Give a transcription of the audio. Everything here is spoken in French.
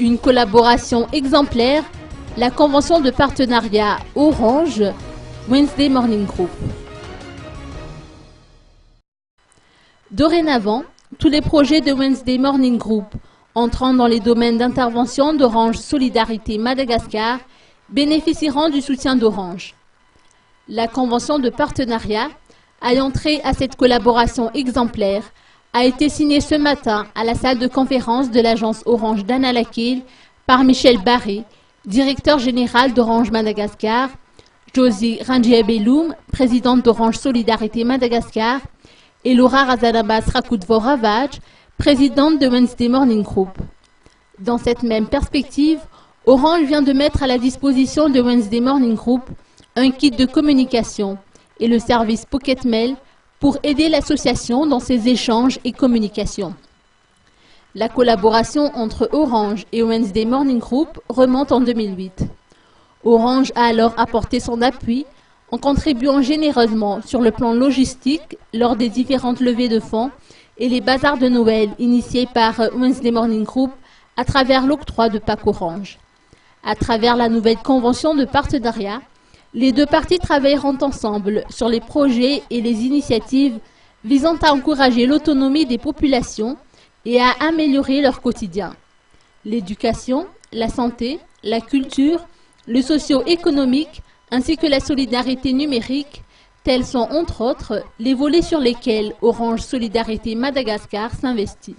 Une collaboration exemplaire, la convention de partenariat Orange Wednesday Morning Group. Dorénavant, tous les projets de Wednesday Morning Group entrant dans les domaines d'intervention d'Orange Solidarité Madagascar bénéficieront du soutien d'Orange. La convention de partenariat ayant trait à cette collaboration exemplaire a été signée ce matin à la salle de conférence de l'agence Orange d'Annalakil par Michel Barré, directeur général d'Orange Madagascar, Josie Rangiabeloum, présidente d'Orange Solidarité Madagascar, et Laura Razanabas Rakoudvo-Ravage, présidente de Wednesday Morning Group. Dans cette même perspective, Orange vient de mettre à la disposition de Wednesday Morning Group un kit de communication et le service Pocket Mail pour aider l'association dans ses échanges et communications. La collaboration entre Orange et Wednesday Morning Group remonte en 2008. Orange a alors apporté son appui en contribuant généreusement sur le plan logistique lors des différentes levées de fonds et les bazars de Noël initiés par Wednesday Morning Group à travers l'octroi de packs Orange. À travers la nouvelle convention de partenariat, les deux parties travailleront ensemble sur les projets et les initiatives visant à encourager l'autonomie des populations et à améliorer leur quotidien. L'éducation, la santé, la culture, le socio-économique ainsi que la solidarité numérique, tels sont entre autres les volets sur lesquels Orange Solidarité Madagascar s'investit.